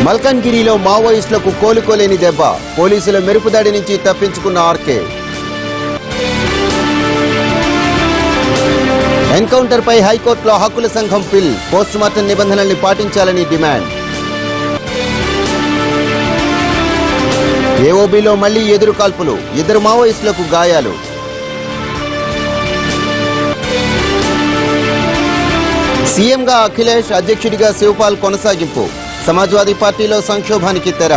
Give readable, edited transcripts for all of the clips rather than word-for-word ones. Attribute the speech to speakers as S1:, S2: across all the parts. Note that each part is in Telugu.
S1: మల్కన్గిరిలో మావోయిస్టులకు కోలుకోలేని దెబ్బ, పోలీసుల మెరుపుదాడి నుంచి తప్పించుకున్న ఆర్కే. ఎన్కౌంటర్ పై హైకోర్టులో హక్కుల సంఘం పిల్, పోస్టుమార్టం నిబంధనల్ని పాటించాలని డిమాండ్. ఏఓబీలో మళ్లీ ఎదురు కాల్పులు, 2 మావోయిస్టులకు గాయాలు. సీఎంగా అఖిలేష్, అధ్యక్షుడిగా శివపాల్ కొనసాగింపు, సమాజ్వాదీ పార్టీలో సంక్షోభానికి తెర.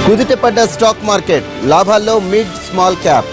S1: కుదిటపడ్డ స్టాక్ మార్కెట్, లాభాల్లో మిడ్ స్మాల్ క్యాప్.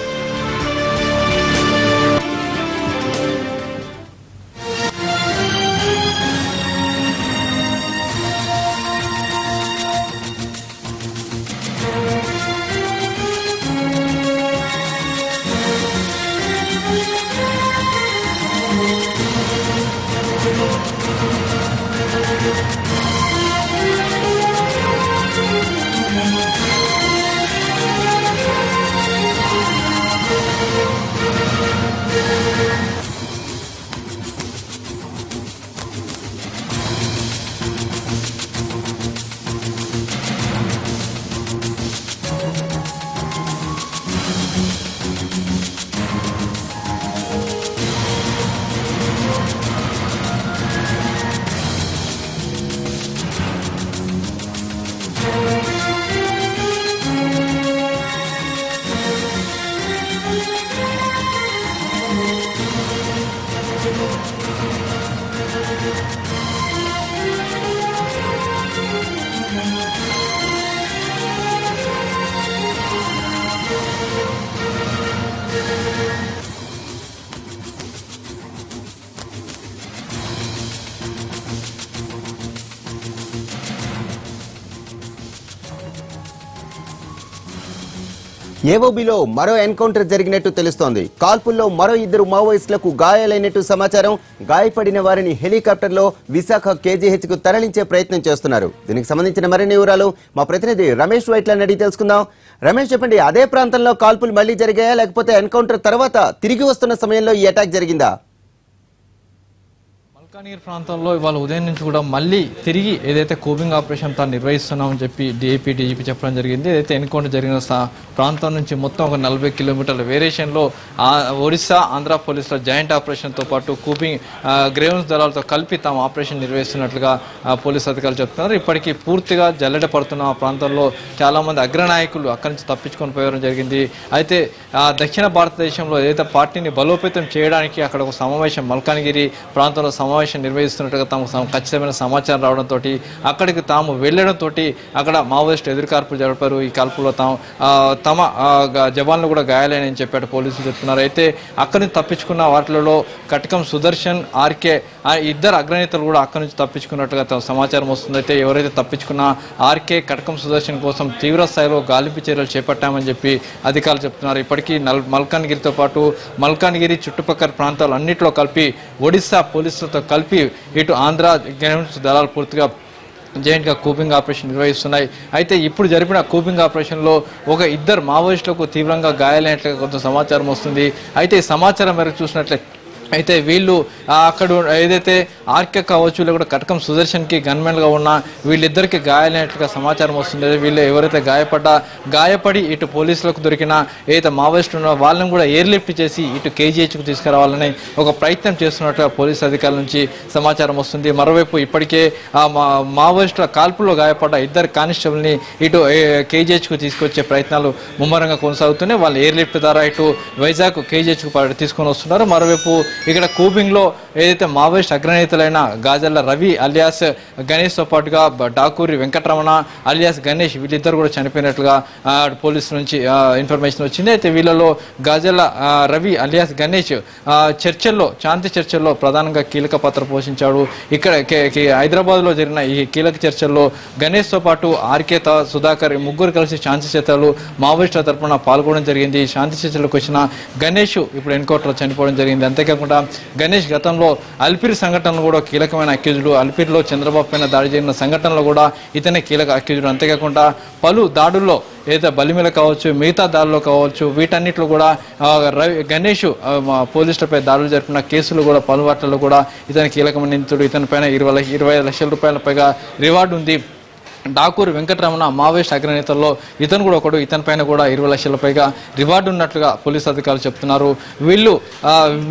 S1: ఏఓబీలో మరో ఎన్కౌంటర్ జరిగినట్టు తెలుస్తోంది. కాల్పుల్లో మరో 2 మావోయిస్టులకు గాయాలైనట్టు సమాచారం. గాయపడిన వారిని హెలికాప్టర్లో విశాఖ కేజీహెచ్ కు తరలించే ప్రయత్నం చేస్తున్నారు. దీనికి సంబంధించిన మరిన్ని వివరాలు మా ప్రతినిధి రమేష్ వైట్లని అడిగి తెలుసుకుందాం. రమేష్, చెప్పండి, అదే ప్రాంతంలో కాల్పులు మళ్లీ జరిగాయా, లేకపోతే ఎన్కౌంటర్ తర్వాత తిరిగి వస్తున్న సమయంలో ఈ అటాక్ జరిగిందా?
S2: మల్కానగిరి ప్రాంతంలో ఇవాళ ఉదయం నుంచి కూడా మళ్ళీ తిరిగి ఏదైతే కూబింగ్ ఆపరేషన్ తాను నిర్వహిస్తున్నామని చెప్పి డీజీపీ చెప్పడం జరిగింది. ఏదైతే ఎన్కౌంటర్ జరిగిన ప్రాంతం నుంచి మొత్తం ఒక 40 కిలోమీటర్ల వేరియేషన్లో ఒడిశా, ఆంధ్ర పోలీసుల జాయింట్ ఆపరేషన్తో పాటు కూబింగ్ గ్రేవెన్స్ దళాలతో కలిపి తాము ఆపరేషన్ నిర్వహిస్తున్నట్లుగా పోలీసు అధికారులు చెప్తున్నారు. ఇప్పటికీ పూర్తిగా జల్లెడ పడుతున్న ఆ ప్రాంతంలో చాలా మంది అగ్రనాయకులు అక్కడి నుంచి తప్పించుకొని పోవడం జరిగింది. అయితే దక్షిణ భారతదేశంలో ఏదైతే పార్టీని బలోపేతం చేయడానికి అక్కడ ఒక సమావేశం, మల్కానగిరి ప్రాంతంలో సమావేశం నిర్వహిస్తున్నట్టుగా తమకు ఖచ్చితమైన సమాచారం రావడంతో అక్కడికి తాము వెళ్లడంతో అక్కడ మావోయిస్టు ఎదురుకాల్పులు జరిపారు. ఈ కాల్పుల్లో తమ జవాన్లు కూడా గాయాలని చెప్పాడు పోలీసులు చెప్తున్నారు. అయితే అక్కడి నుంచి తప్పించుకున్న వాటిలో కటకం సుదర్శన్, ఆర్కే 2 అగ్రనేతలు కూడా అక్కడి నుంచి తప్పించుకున్నట్టుగా సమాచారం వస్తుంది. అయితే ఎవరైతే తప్పించుకున్న ఆర్కే, కటకం సుదర్శన్ కోసం తీవ్ర స్థాయిలో గాలింపు చర్యలు చేపట్టామని చెప్పి అధికారులు చెప్తున్నారు. ఇప్పటికీ మల్కానగిరితో పాటు మల్కానగిరి చుట్టుపక్కల ప్రాంతాలు అన్నింటిలో కలిపి ఒడిశా పోలీసులతో కలిపి ఇటు ఆంధ్ర దళాలు పూర్తిగా జాయింట్గా కూబింగ్ ఆపరేషన్ నిర్వహిస్తున్నాయి. అయితే ఇప్పుడు జరిపిన కూబింగ్ ఆపరేషన్లో ఒక 2 మావోయిస్టులకు తీవ్రంగా గాయాలైనట్లుగా కొంత సమాచారం వస్తుంది. అయితే ఈ సమాచారం మేరకు చూసినట్లయితే అయితే వీళ్ళు అక్కడ ఏదైతే ఆర్కే కావచ్చు, లేకపోతే కటకం సుదర్శన్కి గన్మెన్గా ఉన్న వీళ్ళిద్దరికి గాయాలైనట్లుగా సమాచారం వస్తుంది. వీళ్ళు ఎవరైతే గాయపడి ఇటు పోలీసులకు దొరికిన ఏదైతే మావోయిస్టులు ఉన్నారో వాళ్ళని కూడా ఎయిర్లిఫ్ట్ చేసి ఇటు కేజీహెచ్కు తీసుకురావాలని ఒక ప్రయత్నం చేస్తున్నట్టుగా పోలీసు అధికారుల నుంచి సమాచారం వస్తుంది. మరోవైపు ఇప్పటికే మావోయిస్టుల కాల్పుల్లో గాయపడ్డ 2 కానిస్టేబుల్ని ఇటు కేజీహెచ్కు తీసుకొచ్చే ప్రయత్నాలు ముమ్మరంగా కొనసాగుతున్నాయి. వాళ్ళు ఎయిర్లిఫ్ట్ ద్వారా ఇటు వైజాగ్ కేజీహెచ్కు తీసుకొని వస్తున్నారు. మరోవైపు ఇక్కడ కూబింగ్ లో ఏదైతే మావోయిస్ట్ అగ్రనేతలైన గాజల్ల రవి అలియాస్ గణేష్ తో పాటుగా డాకూరి వెంకటరమణ అలియాస్ గణేష్ వీళ్ళిద్దరు కూడా చనిపోయినట్లుగా పోలీసుల నుంచి ఇన్ఫర్మేషన్ వచ్చింది. అయితే వీళ్ళలో గాజల్ల రవి అలియాస్ గణేష్ శాంతి చర్చల్లో ప్రధానంగా కీలక పాత్ర పోషించాడు. ఇక్కడ హైదరాబాద్ లో జరిగిన ఈ కీలక చర్చల్లో గణేష్ తో పాటు ఆర్కే సుధాకర్ ముగ్గురు కలిసి శాంతి చర్చలు మావోయిస్టుల తరఫున పాల్గొనడం జరిగింది. శాంతి చర్చలకు వచ్చిన గణేష్ ఇప్పుడు ఎన్కౌంటర్ లో చనిపోవడం జరిగింది. అంతేకాకుండా అంతేకాకుండా గణేష్ గతంలో అల్పిరి సంఘటనలో కూడా కీలకమైన అక్యూజుడు. అల్పిరిలో చంద్రబాబు పైన దాడి జరిగిన సంఘటనలో కూడా ఇతనే కీలక అక్యూజుడు. అంతేకాకుండా పలు దాడుల్లో ఏదైతే బలిమిల కావచ్చు, మిగతా దాడుల్లో కావచ్చు, వీటన్నిటిలో కూడా గణేష్ పోలీసులపై దాడులు జరిపిన కేసులు కూడా పలు వాటిల్లో కూడా ఇతని కీలకమైన నిందితుడు. ఇతని పైన 20 లక్షల రూపాయల పైగా రివార్డు ఉంది. డాకూరు వెంకటరమణ మావోయిస్ట్ అగ్రనేతల్లో ఇతను కూడా ఒకడు. ఇతని పైన కూడా 20 లక్షల పైగా రివార్డు ఉన్నట్లుగా పోలీసు అధికారులు చెప్తున్నారు.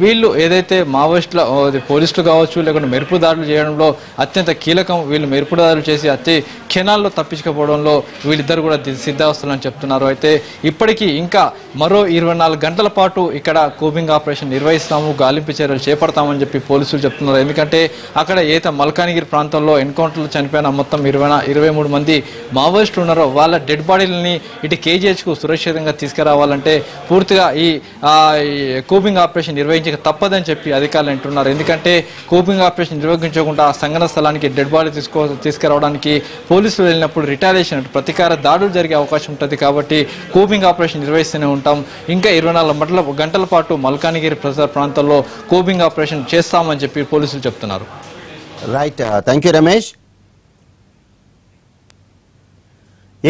S2: వీళ్ళు ఏదైతే మావోయిస్టుల పోలీసులు కావచ్చు లేకుంటే మెరుపు దాడులు చేయడంలో అత్యంత కీలకం. వీళ్ళు మెరుపు దాడులు చేసి అతి క్షణాల్లో తప్పించుకోవడంలో వీళ్ళిద్దరు కూడా సిద్ధావస్తులని చెప్తున్నారు. అయితే ఇప్పటికీ ఇంకా మరో 24 గంటల పాటు ఇక్కడ కూబింగ్ ఆపరేషన్ నిర్వహిస్తాము, గాలింపు చర్యలు చేపడతామని చెప్పి పోలీసులు చెప్తున్నారు. ఎందుకంటే అక్కడ ఏదైతే మల్కానిగిరి ప్రాంతంలో ఎన్కౌంటర్లు చనిపోయిన మొత్తం 23 మంది మావోయిస్టులు ఉన్నారో వాళ్ళ డెడ్ బాడీలని ఇటు కేజీహెచ్కు సురక్షితంగా తీసుకురావాలంటే పూర్తిగా ఈ కూబింగ్ ఆపరేషన్ నిర్వహించక తప్పదని చెప్పి అధికారులు అంటున్నారు. ఎందుకంటే కూబింగ్ ఆపరేషన్ నిర్వహించకుండా ఆ సంఘటన స్థలానికి డెడ్ బాడీ తీసుకురావడానికి పోలీసులు వెళ్ళినప్పుడు రిటాలియేషన్ ప్రతీకార దాడులు జరిగే అవకాశం ఉంటుంది. కాబట్టి కూబింగ్ ఆపరేషన్ నిర్వహిస్తూనే ఉంటాం. ఇంకా 24 గంటల పాటు మల్కానిగిరి పరిసర ప్రాంతాల్లో కూబింగ్ ఆపరేషన్ చేస్తామని చెప్పి పోలీసులు చెప్తున్నారు.
S1: Right, thank you Ramesh.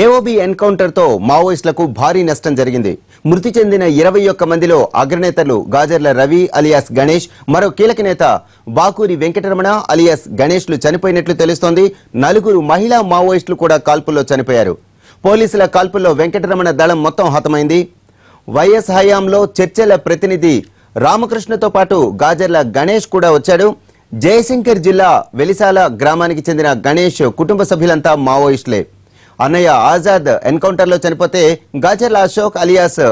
S1: AOB ఎన్కౌంటర్తో మావోయిస్టులకు భారీ నష్టం జరిగింది. మృతి చెందిన 21 మందిలో అగ్రనేతలు గాజర్ల రవి అలియాస్ గణేష్, మరో కీలక నేత బాకూరి వెంకటరమణ అలియాస్ గణేష్లు చనిపోయినట్లు తెలుస్తోంది. 4 మహిళా మావోయిస్టులు కూడా కాల్పుల్లో చనిపోయారు. పోలీసుల కాల్పుల్లో వెంకటరమణ దళం మొత్తం హతమైంది. వైఎస్ హయాంలో చర్చల ప్రతినిధి రామకృష్ణతో పాటు గాజర్ల గణేష్ కూడా వచ్చాడు. జయశంకర్ జిల్లా వెలిసాల గ్రామానికి చెందిన గణేష్ కుటుంబ సభ్యులంతా మావోయిస్టులే. అన్నయ్య ఆజాద్ ఎన్కౌంటర్లో చనిపోతే గాజర్ల అశోక్ అలియాస్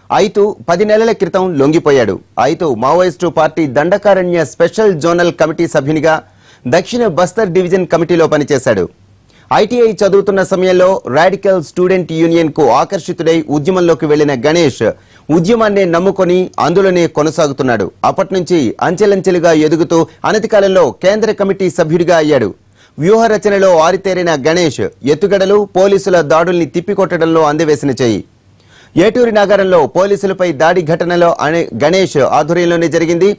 S1: ఐతు 10 నెలల క్రితం లొంగిపోయాడు. Aithu Maoist party Dandakaranya special zonal committee సభ్యునిగా దక్షిణ బస్తర్ డివిజన్ కమిటీలో పనిచేశాడు. ఐటీఐ చదువుతున్న సమయంలో రాడికల్ స్టూడెంట్ యూనియన్ కు ఆకర్షితుడై ఉద్యమంలోకి వెళ్లిన గణేష్ ఉద్యమాన్నే నమ్ముకొని అందులోనే కొనసాగుతున్నాడు. అప్పటి నుంచి అంచెలంచెలుగా ఎదుగుతూ అనతి కాలంలో కేంద్ర కమిటీ సభ్యుడిగా అయ్యాడు. వ్యూహ రచనలో ఆరితేరిన గణేష్ ఎత్తుగడలు, పోలీసుల దాడుల్ని తిప్పికొట్టడంలో అందవేసిన చెయ్యి. ఏటూరి నగరంలో పోలీసులపై దాడి ఘటనలో గణేష్ ఆధ్వర్యంలోనే జరిగింది.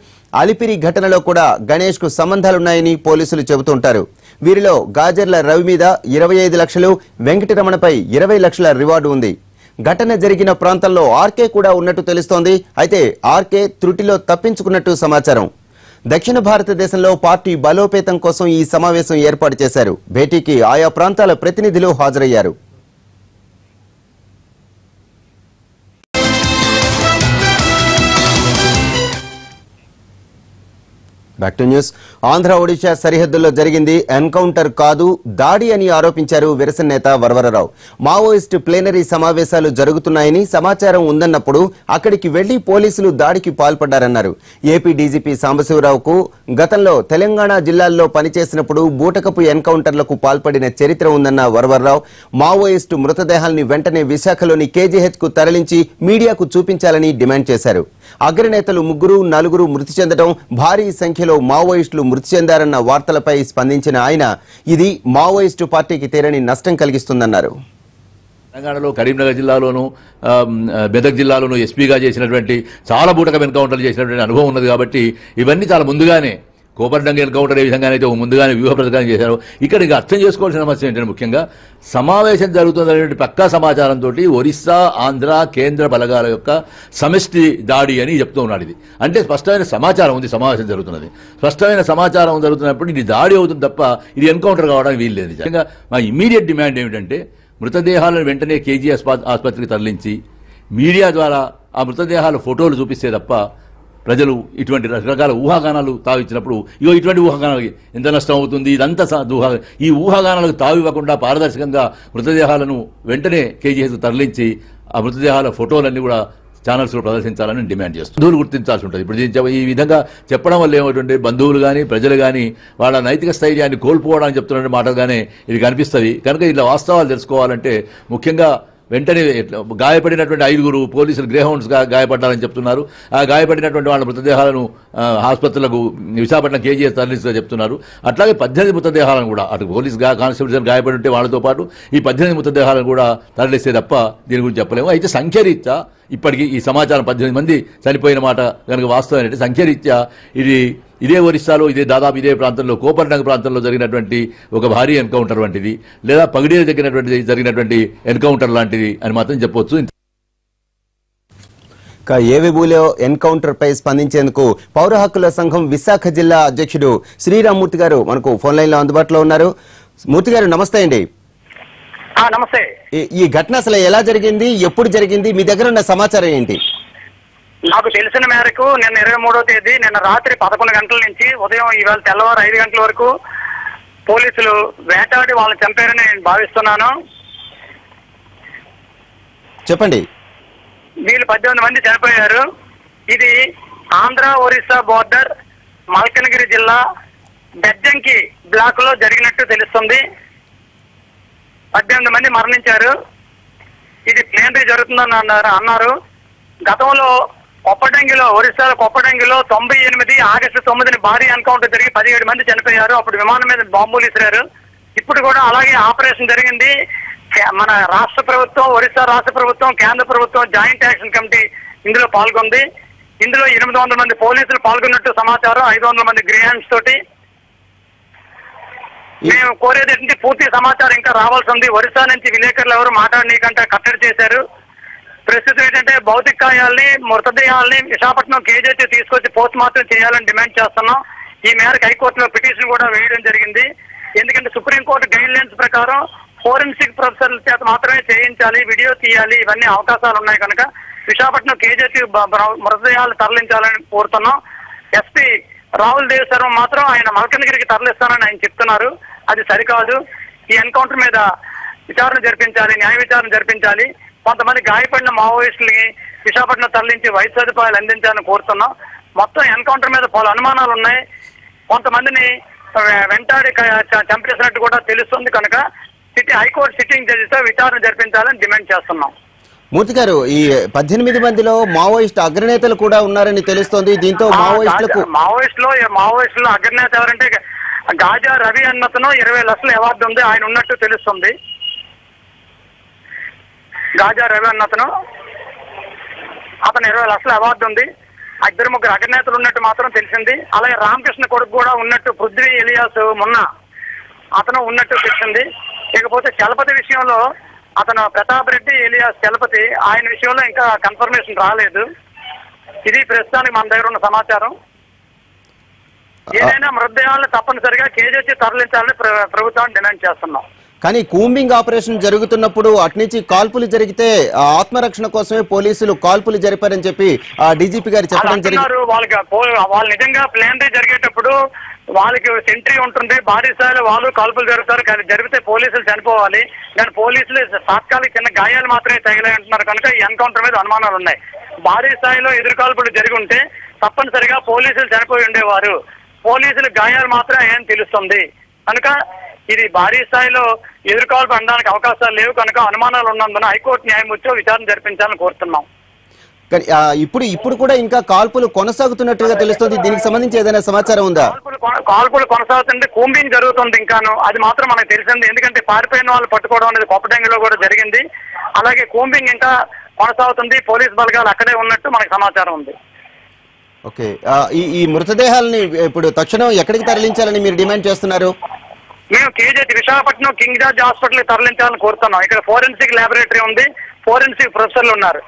S1: అలిపిరి ఘటనలో కూడా గణేష్ కు సంబంధాలున్నాయని పోలీసులు చెబుతుంటారు. వీరిలో గాజర్ల రవి మీద 25 లక్షలు, వెంకటరమణపై 20 లక్షల రివార్డు ఉంది. ఘటన జరిగిన ప్రాంతంలో ఆర్కే కూడా ఉన్నట్టు తెలుస్తోంది. అయితే ఆర్కే త్రుటిలో తప్పించుకున్నట్టు సమాచారం. దక్షిణ భారతదేశంలో పార్టీ బలోపేతం కోసం ఈ సమావేశం ఏర్పాటు చేశారు. భేటీకి ఆయా ప్రాంతాల ప్రతినిధులు హాజరయ్యారు. Back to news. Andhra Odisha సరిహద్దుల్లో జరిగింది ఎన్కౌంటర్ కాదు, దాడి అని ఆరోపించారు విరసన నేత వరవరరావు. మావోయిస్టు ప్లేనరీ సమావేశాలు జరుగుతున్నాయని సమాచారం ఉందన్నప్పుడు అక్కడికి వెళ్లి పోలీసులు దాడికి పాల్పడ్డారన్నారు. ఏపీ డీజీపీ సాంబశివరావుకు గతంలో తెలంగాణ జిల్లాల్లో పనిచేసినప్పుడు బూటకపు ఎన్కౌంటర్లకు పాల్పడిన చరిత్ర ఉందన్న వరవరరావు మావోయిస్టు మృతదేహాల్ని వెంటనే విశాఖలోని కేజీహెచ్ కు తరలించి మీడియాకు చూపించాలని డిమాండ్ చేశారు. అగ్రనేతలు 3-4 మృతి చెందడం, భారీ సంఖ్యలో మావోయిస్టులు మృతి చెందారన్న వార్తలపై స్పందించిన ఆయన ఇది మావోయిస్టు పార్టీకి తీరని నష్టం కలిగిస్తుందన్నారు.
S3: తెలంగాణలో కరీంనగర్ జిల్లాలోను, మెదక్ జిల్లాలోను ఎస్పీగా చేసినటువంటి చాలా బూటకం ఎన్కౌంటర్లు చేసినటువంటి అనుభవం ఉన్నది. కాబట్టి ఇవన్నీ చాలా ముందుగానే కోపర్డంగా ఎన్కౌంటర్ ఏ విధంగానైతే ముందుగానే వ్యూహ ప్రకారం చేశారు. ఇక్కడ ఇంకా అర్థం చేసుకోవాల్సిన సమస్య ఏంటంటే ముఖ్యంగా సమావేశం జరుగుతుందనేటువంటి పక్కా సమాచారంతో ఒరిస్సా, ఆంధ్ర, కేంద్ర బలగాల యొక్క సమిష్టి దాడి అని చెప్తూ ఉన్నాడు. ఇది అంటే స్పష్టమైన సమాచారం ఉంది, సమావేశం జరుగుతున్నది, స్పష్టమైన సమాచారం జరుగుతున్నప్పుడు ఇది దాడి అవుతుంది తప్ప ఇది ఎన్కౌంటర్ కావడానికి వీల్లేదు. నిజంగా మా ఇమ్మీడియట్ డిమాండ్ ఏమిటంటే మృతదేహాలను వెంటనే కేజీ ఆసుపత్రికి తరలించి మీడియా ద్వారా ఆ మృతదేహాల ఫోటోలు చూపిస్తే తప్ప ప్రజలు ఇటువంటి రకరకాల ఊహాగానాలు తావిచ్చినప్పుడు ఇటువంటి ఊహాగానాలకి ఎంత నష్టం అవుతుంది, ఇదంతా ఈ ఊహాగానాలకు తావివ్వకుండా పారదర్శకంగా మృతదేహాలను వెంటనే కేజీహెచ్ తరలించి ఆ మృతదేహాల ఫోటోలన్నీ కూడా ఛానల్స్లో ప్రదర్శించాలని డిమాండ్ చేస్తుంది. బంధువులు గుర్తించాల్సి ఉంటుంది. ఇప్పుడు ఈ విధంగా చెప్పడం వల్ల ఏమిటంటే బంధువులు కానీ ప్రజలు కానీ వాళ్ళ నైతిక స్థైర్యాన్ని కోల్పోవడానికి చెప్తున్న మాటలుగానే ఇది కనిపిస్తుంది. కనుక ఇలా వాస్తవాలు తెలుసుకోవాలంటే ముఖ్యంగా వెంటనే గాయపడినటువంటి 5 పోలీసులు గ్రేహౌండ్స్ గాయపడ్డారని చెప్తున్నారు. ఆ గాయపడినటువంటి వాళ్ళ మృతదేహాలను ఆసుపత్రులకు విశాఖపట్నం కేజీఎస్ తరలిస్తుగా చెప్తున్నారు. అట్లాగే 18 మృతదేహాలను కూడా అటు పోలీస్ కానిస్టేబుల్స్ గాయపడి ఉంటే వాళ్ళతో పాటు ఈ 18 మృతదేహాలను కూడా తరలిస్తే తప్ప దీని గురించి చెప్పలేము. అయితే సంఖ్యారీత్యా ఇప్పటికీ ఈ సమాచారం 18 మంది చనిపోయిన మాట కనుక వాస్తవమైనట్టు సంఖ్యారీత్యా ఇదే ఒరిస్సాలో దాదాపు ఇదే ప్రాంతంలో కోపర్డంగ్ ప్రాంతంలో జరిగినటువంటి ఒక భారీ ఎన్కౌంటర్ వంటిది, లేదా పగిడే జరిగినటువంటి ఎన్కౌంటర్ లాంటిది అని మాత్రం చెప్పవచ్చు.
S1: ఏవేబూలో ఎన్కౌంటర్ పై స్పందించేందుకు పౌర హక్కుల సంఘం విశాఖ జిల్లా అధ్యక్షుడు శ్రీరామ్మూర్తి గారు మనకు ఫోన్ లైన్ లో అందుబాటులో ఉన్నారు. మూర్తి గారు నమస్తే అండి.
S4: నమస్తే.
S1: ఈ ఘటన అసలు ఎలా జరిగింది, ఎప్పుడు జరిగింది, మీ దగ్గర ఉన్న సమాచారం ఏంటి?
S4: నాకు తెలిసిన మేరకు నిన్న 23వ తేదీ నిన్న రాత్రి 11 గంటల నుంచి ఉదయం ఇవాళ తెల్లవారు 5 గంటల వరకు పోలీసులు వేటాడి వాళ్ళని చంపారని నేను భావిస్తున్నాను.
S1: చెప్పండి.
S4: వీళ్ళు 18 మంది చనిపోయారు. ఇది ఆంధ్ర ఒరిస్సా బోర్డర్ మల్కనగిరి జిల్లా బెజ్జంకి బ్లాక్ లో జరిగినట్టు తెలుస్తుంది. 18 మంది మరణించారు. ఇది ప్లేనరీ జరుగుతుందని అన్నారు. గతంలో కొప్పడంగిలో ఒరిస్సాలో కొప్పడంగిలో 98 ఆగస్టు 9 భారీ ఎన్కౌంటర్ జరిగి 17 మంది చనిపోయారు. అప్పుడు విమానం మీద బాంబులు ఇసిరారు. ఇప్పుడు కూడా అలాగే ఆపరేషన్ జరిగింది. మన రాష్ట్ర ప్రభుత్వం, ఒరిస్సా రాష్ట్ర ప్రభుత్వం, కేంద్ర ప్రభుత్వం జాయింట్ యాక్షన్ కమిటీ ఇందులో పాల్గొంది. ఇందులో 800 మంది పోలీసులు పాల్గొన్నట్టు సమాచారం. 500 మంది గ్రేహాండ్స్ తోటి. మేము కోరేది ఏంటంటే పూర్తి సమాచారం ఇంకా రావాల్సి ఉంది. ఒరిస్సా నుంచి విలేకరులు ఎవరు మాట్లాడనీకంటే కట్టడి చేశారు. ప్రస్తుతం ఏంటంటే భౌతిక కాయాల్ని, మృతదేహాల్ని విశాఖపట్నం కేజీహెచ్ తీసుకొచ్చి పోస్ట్ మార్టం చేయాలని డిమాండ్ చేస్తున్నాం. ఈ మేరకు హైకోర్టులో పిటిషన్ కూడా వేయడం జరిగింది. ఎందుకంటే సుప్రీంకోర్టు గైడ్ లైన్స్ ప్రకారం ఫోరెన్సిక్ ప్రొఫెసర్ల చేత మాత్రమే చేయించాలి, వీడియో తీయాలి, ఇవన్నీ అవకాశాలు ఉన్నాయి కనుక విశాఖపట్నం కేజీహెచ్ మృతదేహాలు తరలించాలని కోరుతున్నాం. ఎస్పీ రాహుల్ దేవ్ శర్మ మాత్రం ఆయన మల్కనగిరికి తరలిస్తానని ఆయన చెప్తున్నారు. అది సరికాదు. ఈ ఎన్కౌంటర్ మీద విచారణ జరిపించాలి, న్యాయ విచారణ జరిపించాలి. కొంతమంది గాయపడిన మావోయిస్టులకి విశాఖపట్నం తరలించి వైద్య సదుపాయాలు అందించాలని కోరుతున్నాం. మొత్తం ఎన్కౌంటర్ మీద పలు అనుమానాలు ఉన్నాయి. కొంతమందిని వెంటాడి చంపేసినట్టు కూడా తెలుస్తుంది కనుక హైకోర్టు సిట్టింగ్ జడ్జితో విచారణ జరిపించాలని డిమాండ్ చేస్తున్నాం.
S1: మూర్తి గారు, ఈ 18 మందిలో మావోయిస్ట్ అగ్రనేతలు కూడా ఉన్నారని తెలుస్తోంది. దీంతో
S4: మావోయిస్టులో అగ్రనేత ఎవరంటే గాజా రవి అన్నతను 20 లక్షల అవార్డు ఉంది, ఆయన ఉన్నట్టు తెలుస్తుంది. గాజా రవి అన్నతను అతను 20 లక్షల అవార్డు ఉంది. 2-3 అగ్రనేతలు ఉన్నట్టు మాత్రం తెలిసింది. అలాగే రామకృష్ణ కొడుకు కూడా ఉన్నట్టు పృథ్వీ ఎలియాస్ మొన్న అతను ఉన్నట్టు తెలిసింది. ఇకపోతే చలపతి విషయంలో అతను ప్రతాప్ రెడ్డి ఎలియాస్ చలపతి, ఆయన విషయంలో ఇంకా కన్ఫర్మేషన్ రాలేదు. ఇది ప్రస్తుతానికి మన దగ్గర ఉన్న సమాచారం. ఏదైనా మృతదేహాలను తప్పనిసరిగా కేజీహెచ్ తరలించాలని ప్రభుత్వాన్ని డిమాండ్ చేస్తున్నాం.
S1: కానీ కూంబింగ్ ఆపరేషన్ జరుగుతున్నప్పుడు అట్నుంచి కాల్పులు జరిగితే ఆత్మరక్షణ కోసమే పోలీసులు కాల్పులు జరిపారని చెప్పి డీజీపీ గారు చెప్పడం జరిగింది.
S4: వాళ్ళు నిజంగా ప్లేనరీ జరిగేటప్పుడు వాళ్ళకి సెంట్రీ ఉంటుంది, భారీ స్థాయిలో వాళ్ళు కాల్పులు జరుగుతారు. కానీ జరిగితే పోలీసులు చనిపోవాలి. కానీ పోలీసులు తాత్కాలిక చిన్న గాయాలు మాత్రమే తగిలాయి అంటున్నారు కనుక ఈ ఎన్కౌంటర్ మీద అనుమానాలు ఉన్నాయి. భారీ స్థాయిలో ఎదురు కాల్పులు జరిగి ఉంటే తప్పనిసరిగా పోలీసులు చనిపోయి ఉండేవారు. పోలీసులు గాయాలు మాత్రమే ఏం తెలుస్తుంది కనుక ఇది భారీ స్థాయిలో ఎదుర్కోవాలి అనడానికి అవకాశాలు లేవు కనుక అనుమానాలు ఉన్నందున హైకోర్టు న్యాయమూర్తితో విచారణ జరిపించాలని కోరుతున్నాం.
S1: ఇప్పుడు కూడా ఇంకా కాల్పులు కొనసాగుతున్నట్టుగా తెలుస్తుంది. దీనికి సంబంధించి ఏదైనా సమాచారం ఉందా?
S4: కాల్పులు కొనసాగుతుంటే కూంబింగ్ జరుగుతుంది ఇంకాను, అది మాత్రం మనకు తెలిసింది. ఎందుకంటే పారిపోయిన వాళ్ళు పట్టుకోవడం అనేది కొప్పటంగిలో కూడా జరిగింది. అలాగే కూంబింగ్ ఇంకా కొనసాగుతుంది. పోలీస్ బలగాలు అక్కడే ఉన్నట్టు మనకు సమాచారం ఉంది.
S1: ఓకే, ఈ మృతదేహాలని ఇప్పుడు తక్షణం ఎక్కడికి తరలించాలని మీరు డిమాండ్ చేస్తున్నారు?
S4: మేము KGH Visakhapatnam King George hospital తరలించాలని కోరుతున్నాం. ఇక్కడ ఫోరెన్సిక్ ల్యాబొరేటరీ ఉంది, ఫోరెన్సిక్ ప్రొఫెసర్లు ఉన్నారు.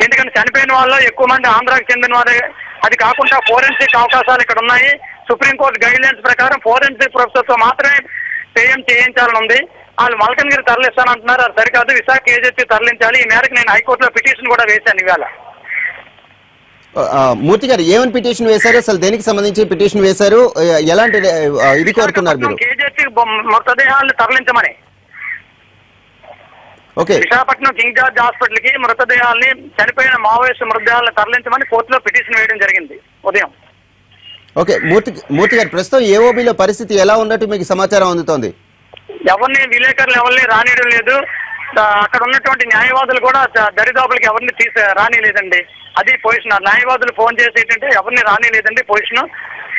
S4: ఎందుకంటే చనిపోయిన వాళ్ళు ఎక్కువ మంది ఆంధ్రాకి చెందిన వారే. అది కాకుండా ఫోరెన్సిక్ అవకాశాలు ఇక్కడ ఉన్నాయి. సుప్రీంకోర్టు గైడ్ లైన్స్ ప్రకారం ఫోరెన్సిక్ ప్రొఫెసర్తో మాత్రమే చేయించాలని ఉంది. వాళ్ళు మల్కనగిరి తరలిస్తానంటున్నారు, అది సరికాదు. విశాఖ కేజీహెచ్ తరలించాలి. ఈ మేరకు నేను హైకోర్టులో పిటిషన్ కూడా వేశాను ఇవాళ.
S1: మూర్తి గారు, ఏమని పిటిషన్ వేశారు? అసలు దేనికి సంబంధించి పిటిషన్ వేశారు? ఎలాంటి ఇది కోరుతున్నారు మీరు?
S4: కేజీహెచ్ మృతదేహాలను తరలించమని.
S1: Okay,
S4: Visakhapatnam King George hospital కి మృతదేహాలని, చనిపోయిన మావోయిస్టు మృతదేహాలను తరలించమని కోర్టులో పిటిషన్ వేయడం జరిగింది ఉదయం.
S1: ఓకే, మూర్తి గారు, ప్రస్తుతం ఏఓబిలో పరిస్థితి ఎలా ఉన్నట్టు మీకు సమాచారం అందుతోంది?
S4: విలేకరులు ఎవరిని రానియడం లేదు. అక్కడ ఉన్నటువంటి న్యాయవాదులు కూడా దరిదాపులకి ఎవరిని రానిలేదండి. అది పొజిషన్. న్యాయవాదులు ఫోన్ చేసి ఏంటంటే ఎవరిని రానిలేదండి పొజిషన్.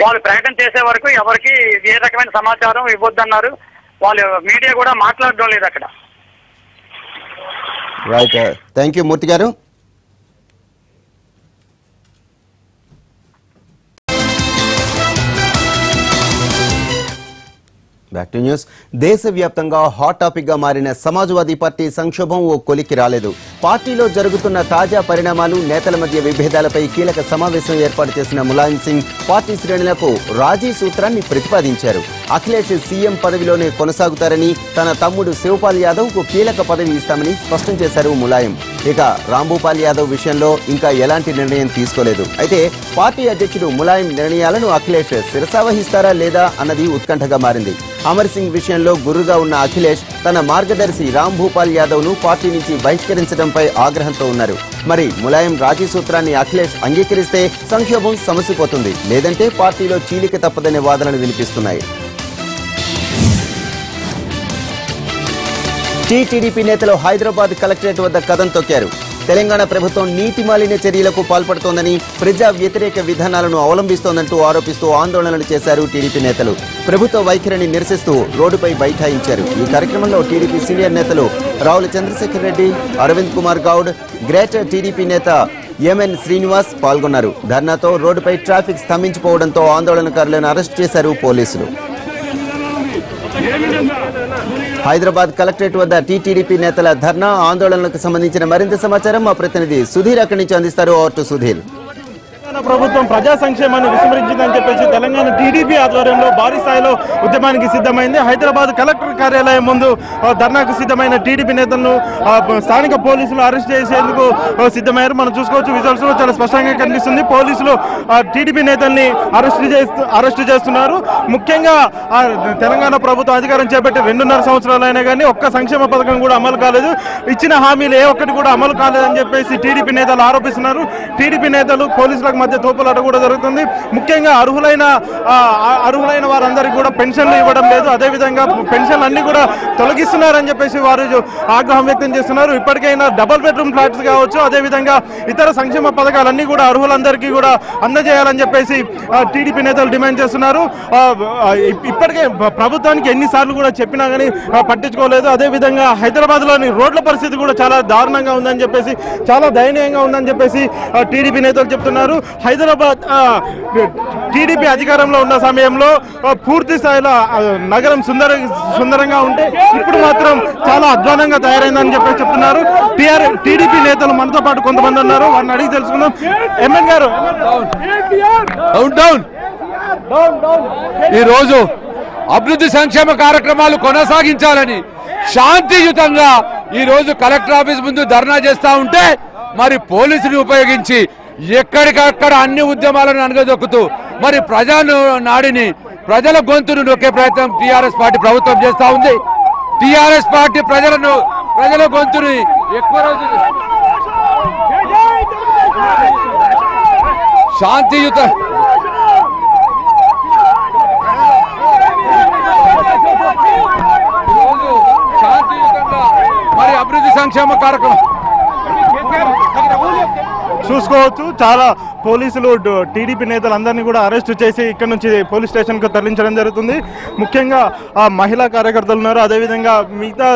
S4: వాళ్ళు ప్రకటన చేసే వరకు ఎవరికి ఏ రకమైన సమాచారం ఇవ్వద్దన్నారు. వాళ్ళు మీడియా కూడా మాట్లాడడం లేదు అక్కడ.
S1: రైట్, థ్యాంక్ యూ మూర్తి గారు. Back to news. దేశవ్యాప్తంగా హాట్ టాపిక్ గా మారిన సమాజ్వాదీ పార్టీ సంక్షోభం ఓ కొలికి రాలేదు. పార్టీలో జరుగుతున్న తాజా పరిణామాలు, నేతల మధ్య విభేదాలపై కీలక సమావేశం ఏర్పాటు చేసిన ములాయం సింగ్ పార్టీ శ్రేణులకు రాజీ సూత్రాన్ని ప్రతిపాదించారు. అఖిలేష్ సీఎం పదవిలోనే కొనసాగుతారని, తన తమ్ముడు శివపాల్ యాదవ్ కు కీలక పదవి ఇస్తామని స్పష్టం చేశారు ములాయం. ఇక రాంభూపాల్ యాదవ్ విషయంలో ఇంకా ఎలాంటి నిర్ణయం తీసుకోలేదు. అయితే పార్టీ అధ్యక్షుడు ములాయం నిర్ణయాలను అఖిలేష్ శిరసావహిస్తారా లేదా అన్నది ఉత్కంఠగా మారింది. అమర్ సింగ్ విషయంలో గుర్రుగా ఉన్న అఖిలేష్ తన మార్గదర్శి రాంభూపాల్ యాదవ్ ను పార్టీ నుంచి బహిష్కరించడంపై ఆగ్రహంతో ఉన్నారు. మరి ములాయం రాజీ సూత్రాన్ని అఖిలేష్ అంగీకరిస్తే సంక్షోభం సమసిపోతుంది, లేదంటే పార్టీలో చీలిక తప్పదనే వాదనలు వినిపిస్తున్నాయి. టీడీపీ నేతలు హైదరాబాద్ కలెక్టరేట్ వద్ద కదం తొక్కారు. తెలంగాణ ప్రభుత్వం నీటి మాలిన్య చర్యలకు పాల్పడుతోందని, ప్రజా వ్యతిరేక విధానాలను అవలంబిస్తోందంటూ ఆరోపిస్తూ ఆందోళనలు చేశారు టీడీపీ నేతలు. ప్రభుత్వ వైఖరిని నిరసిస్తూ రోడ్డుపై బైఠాయించారు. ఈ కార్యక్రమంలో టీడీపీ సీనియర్ నేతలు రావుల చంద్రశేఖర్ రెడ్డి, అరవింద్ కుమార్ గౌడ్, గ్రేటర్ టీడీపీ నేత ఎంఎన్ శ్రీనివాస్ పాల్గొన్నారు. ధర్నాతో రోడ్డుపై ట్రాఫిక్ స్తంభించిపోవడంతో ఆందోళనకారులను అరెస్ట్ చేశారు పోలీసులు. హైదరాబాద్ కలెక్టరేట్ వద్ద టీడీపీ నేతల ధర్నా, ఆందోళనలకు సంబంధించిన మరింత సమాచారం మా ప్రతినిధి సుధీర్ అక్కడి నుంచి అందిస్తారు. Over to Sudheer.
S5: ప్రభుత్వం ప్రజా సంక్షేమాన్ని విస్మరించిందని చెప్పేసి తెలంగాణ టీడీపీ ఆధ్వర్యంలో భారీ స్థాయిలో ఉద్యమానికి సిద్ధమైంది. హైదరాబాద్ కలెక్టర్ కార్యాలయం ముందు ధర్నాకు సిద్ధమైన టీడీపీ నేతలను స్థానిక పోలీసులు అరెస్ట్ చేసేందుకు సిద్ధమయ్యారు. మనం చూసుకోవచ్చు, విజువల్స్ లో చాలా స్పష్టంగా కనిపిస్తుంది. పోలీసులు టీడీపీ నేతల్ని అరెస్ట్ చేస్తున్నారు. ముఖ్యంగా తెలంగాణ ప్రభుత్వం అధికారం చేపట్టి 2.5 సంవత్సరాలైనా కానీ ఒక్క సంక్షేమ పథకం కూడా అమలు కాలేదు. ఇచ్చిన హామీలు ఏ ఒక్కటి కూడా అమలు కాలేదని చెప్పేసి టీడీపీ నేతలు ఆరోపిస్తున్నారు. టీడీపీ నేతలు పోలీసులకు మధ్య తోపులాట కూడా జరుగుతుంది. ముఖ్యంగా అర్హులైన వారందరికీ కూడా పెన్షన్లు ఇవ్వడం లేదు. అదేవిధంగా పెన్షన్లు అన్ని కూడా తొలగిస్తున్నారని చెప్పేసి వారు ఆగ్రహం వ్యక్తం చేస్తున్నారు. ఇప్పటికైనా డబుల్ బెడ్రూమ్ ఫ్లాట్స్ కావచ్చు, అదేవిధంగా ఇతర సంక్షేమ పథకాలన్నీ కూడా అర్హులందరికీ కూడా అందజేయాలని చెప్పేసి టీడీపీ నేతలు డిమాండ్ చేస్తున్నారు. ఇప్పటికే ప్రభుత్వానికి ఎన్నిసార్లు కూడా చెప్పినా కానీ పట్టించుకోలేదు. అదేవిధంగా హైదరాబాద్ లోని రోడ్ల పరిస్థితి కూడా చాలా దారుణంగా ఉందని చెప్పేసి, చాలా దయనీయంగా ఉందని చెప్పేసి టీడీపీ నేతలు చెప్తున్నారు. హైదరాబాద్ టీడీపీ అధికారంలో ఉన్న సమయంలో పూర్తి స్థాయిలో నగరం సుందరంగా ఉంటే ఇప్పుడు మాత్రం చాలా అధ్వానంగా తయారైందని చెప్పి చెప్తున్నారు. టీడీపీ నేతలు మనతో పాటు కొంతమంది ఉన్నారు, వారిని అడిగి తెలుసుకుందాం. ఎంఎన్ గారు,
S6: ఈ రోజు అభివృద్ధి సంక్షేమ కార్యక్రమాలు కొనసాగించాలని శాంతియుతంగా ఈ రోజు కలెక్టర్ ఆఫీస్ ముందు ధర్నా చేస్తా ఉంటే మరి పోలీసుని ఉపయోగించి ఎక్కడికక్కడ అన్ని ఉద్యమాలను అనగదొక్కుతూ మరి ప్రజల గొంతును నొక్కే ప్రయత్నం టీఆర్ఎస్ పార్టీ ప్రభుత్వం చేస్తా ఉంది. టీఆర్ఎస్ పార్టీ ప్రజల గొంతుని ఎక్కువ రోజు శాంతియుతంగా మరి అభివృద్ధి సంక్షేమ కార్యక్రమం
S5: చూసుకోవచ్చు. చాలా పోలీసులు టీడీపీ నేతలందరినీ కూడా అరెస్ట్ చేసి ఇక్కడ నుంచి పోలీస్ స్టేషన్కు తరలించడం జరుగుతుంది. ముఖ్యంగా మహిళా కార్యకర్తలు ఉన్నారు, అదేవిధంగా మిగతా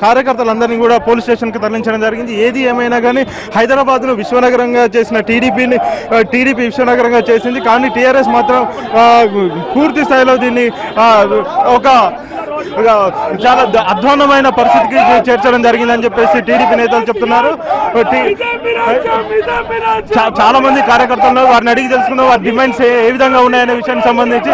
S5: కార్యకర్తలందరినీ కూడా పోలీస్ స్టేషన్కు తరలించడం జరిగింది. ఏది ఏమైనా కానీ హైదరాబాద్ను విశ్వనగరంగా చేసిన టీడీపీ విశ్వనగరంగా చేసింది. కానీ టీఆర్ఎస్ మాత్రం పూర్తి స్థాయిలో దీన్ని ఒక చాలా అధ్వానమైన పరిస్థితికి చేర్చడం జరిగిందని చెప్పేసి టీడీపీ నేతలు చెప్తున్నారు. చాలా మంది కార్యకర్తలు ఉన్నారు, వారిని అడిగి తెలుసుకున్నాం వారి డిమాండ్స్ ఏ విధంగా ఉన్నాయనే విషయానికి సంబంధించి.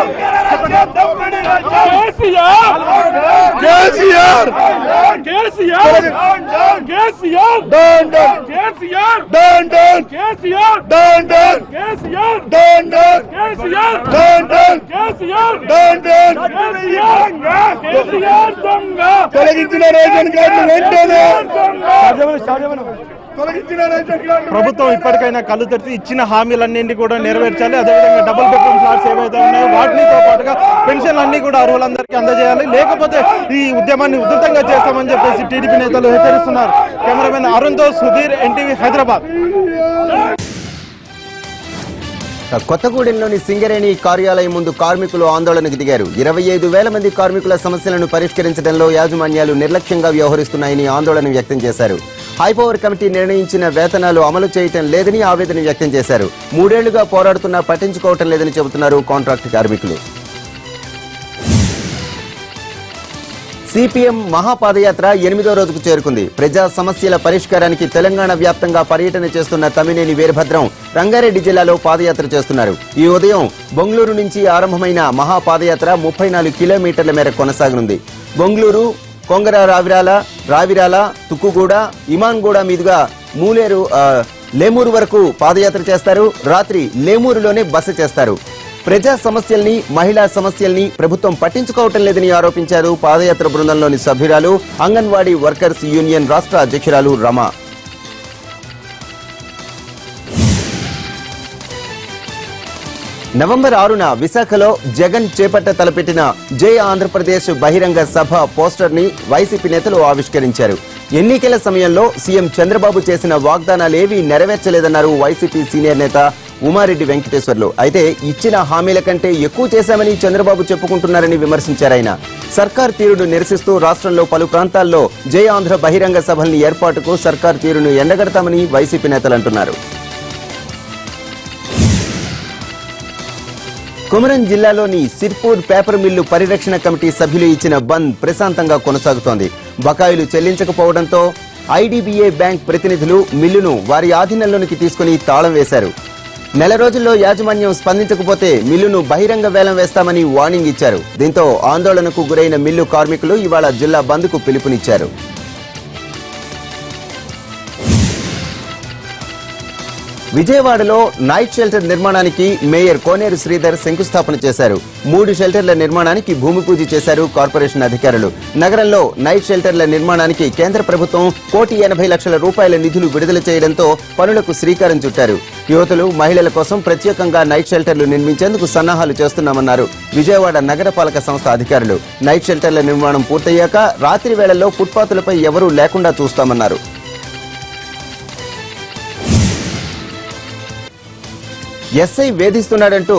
S7: తొలగించిన రేషన్ కార్డు వెంటనే
S5: ప్రభుత్వం ఇప్పటికైనా కళ్ళు తెరిచి ఇచ్చిన హామీలన్నింటినీ కూడా నెరవేర్చాలి. అదేవిధంగా డబుల్ బెడ్రూమ్ ఫ్లాట్స్ ఏవైతే ఉన్నాయో వాటితో పాటుగా పెన్షన్లు అన్ని కూడా అర్హులందరికీ అందజేయాలి. లేకపోతే ఈ ఉద్యమాన్ని ఉధృతంగా చేస్తామని చెప్పేసి టీడీపీ నేతలు హెచ్చరిస్తున్నారు. కెమెరామెన్ అరుణ్తో సుధీర్, ఎన్టీవీ, హైదరాబాద్.
S1: కొత్తగూడెంలోని సింగరేణి కార్యాలయం ముందు కార్మికులు ఆందోళనకు దిగారు. 25,000 మంది కార్మికుల సమస్యలను పరిష్కరించడంలో యాజమాన్యాలు నిర్లక్ష్యంగా వ్యవహరిస్తున్నాయని ఆందోళన వ్యక్తం చేశారు. హైపవర్ కమిటీ నిర్ణయించిన వేతనాలు అమలు చేయటం లేదని ఆవేదన వ్యక్తం చేశారు. 3 ఏళ్లుగా పోరాడుతున్నా పట్టించుకోవటం లేదని చెబుతున్నారు కాంట్రాక్ట్ కార్మికులు. సిపిఎం మహాపాదయాత్ర 8వ రోజుకు చేరుకుంది. ప్రజా సమస్యల పరిష్కారానికి తెలంగాణ వ్యాప్తంగా పర్యటన చేస్తున్న తమ్మినేని వీరభద్రం రంగారెడ్డి జిల్లాలో పాదయాత్ర చేస్తున్నారు. ఈ ఉదయం బొంగళూరు నుంచి ఆరంభమైన మహాపాదయాత్ర 34 కిలోమీటర్ల మేర కొనసాగనుంది. బొంగళూరు, కొంగర, రావిరాల, తుక్కుగూడ, ఇమాన్గూడ మీదుగా లేమూరు వరకు పాదయాత్ర చేస్తారు. రాత్రి లేమూరులోనే బస చేస్తారు. ప్రజా సమస్యల్ని, మహిళా సమస్యల్ని ప్రభుత్వం పట్టించుకోవటం లేదని ఆరోపించారు పాదయాత్ర బృందంలోని సభ్యురాలు, అంగన్వాడీ వర్కర్స్ యూనియన్ రాష్ట్ర అధ్యక్షురాలు రమ. నవంబర్ 6న విశాఖలో జగన్ తలపెట్టిన జై ఆంధ్రప్రదేశ్ బహిరంగ సభ పోస్టర్ ని వైసీపీ నేతలు ఆవిష్కరించారు. ఎన్నికల సమయంలో సీఎం చంద్రబాబు చేసిన వాగ్దానాలేవీ నెరవేర్చలేదన్నారు వైసీపీ సీనియర్ నేత ఉమారెడ్డి వెంకటేశ్వర్లు. అయితే ఇచ్చిన హామీల కంటే ఎక్కువ చేశామని చంద్రబాబు చెప్పుకుంటున్నారని విమర్శించారాయన. సర్కార్ తీరును నిరసిస్తూ రాష్ట్రంలో పలు ప్రాంతాల్లో జై ఆంధ్ర బహిరంగ సభల్ని ఏర్పాటుకు సర్కార్ తీరును ఎండగడతామని వైసీపీ నేతలు అంటున్నారు. కుమరం జిల్లాలోని సిర్పూర్ పేపర్ మిల్లు పరిరక్షణ కమిటీ సభ్యులు ఇచ్చిన బంద్ ప్రశాంతంగా కొనసాగుతోంది. బకాయిలు చెల్లించకపోవడంతో ఐడీబీఐ బ్యాంక్ ప్రతినిధులు మిల్లును వారి ఆధీనంలోనికి తీసుకుని తాళం వేశారు. నెల రోజుల్లో యాజమాన్యం స్పందించకపోతే మిల్లును బహిరంగ వేలం వేస్తామని వార్నింగ్ ఇచ్చారు. దీంతో ఆందోళనకు గురైన మిల్లు కార్మికులు ఇవాళ జిల్లా బంద్కు పిలుపునిచ్చారు. విజయవాడలో నైట్ షెల్టర్ నిర్మాణానికి మేయర్ కోనేరు శ్రీధర్ శంకుస్థాపన చేశారు. 3 షెల్టర్ల నిర్మాణానికి భూమి పూజ చేశారు కార్పొరేషన్ అధికారులు. నగరంలో నైట్ షెల్టర్ల నిర్మాణానికి కేంద్ర ప్రభుత్వం ₹1,80,00,000 నిధులు విడుదల చేయడంతో పనులకు శ్రీకారం చుట్టారు. యువతులు, మహిళల కోసం ప్రత్యేకంగా నైట్ షెల్టర్లు నిర్మించేందుకు సన్నాహాలు చేస్తున్నామన్నారు విజయవాడ నగరపాలక సంస్థ అధికారులు. నైట్ షెల్టర్ల నిర్మాణం పూర్తయ్యాక రాత్రి వేళల్లో ఫుట్పాత్లపై ఎవరూ లేకుండా చూస్తామన్నారు. ఎస్ఐ వేధిస్తున్నాడంటూ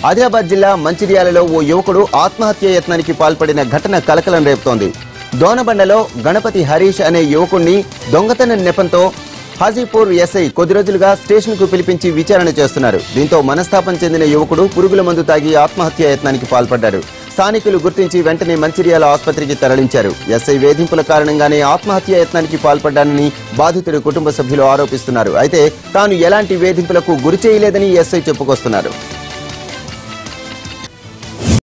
S1: ఆదిలాబాద్ జిల్లా మంచిర్యాలలో ఓ యువకుడు ఆత్మహత్య యత్నానికి పాల్పడిన ఘటన కలకలం రేపుతోంది. దోనబండలో గణపతి హరీష్ అనే యువకుణ్ణి దొంగతనం నెపంతో హాజీపూర్ ఎస్ఐ కొద్ది రోజులుగా స్టేషన్ కు పిలిపించి విచారణ చేస్తున్నారు. దీంతో మనస్తాపం చెందిన యువకుడు పురుగుల మందు తాగి ఆత్మహత్య యత్నానికి పాల్పడ్డాడు. స్థానికులు గుర్తించి వెంటనే మంచిర్యాల ఆసుపత్రికి తరలించారు. ఎస్ఐ వేధింపుల కారణంగానే ఆత్మహత్య యత్నానికి పాల్పడ్డానని బాధితుడి కుటుంబ సభ్యులు ఆరోపిస్తున్నారు. అయితే తాను ఎలాంటి వేధింపులకు గురి చేయలేదని ఎస్ఐ చెప్పుకొస్తున్నారు.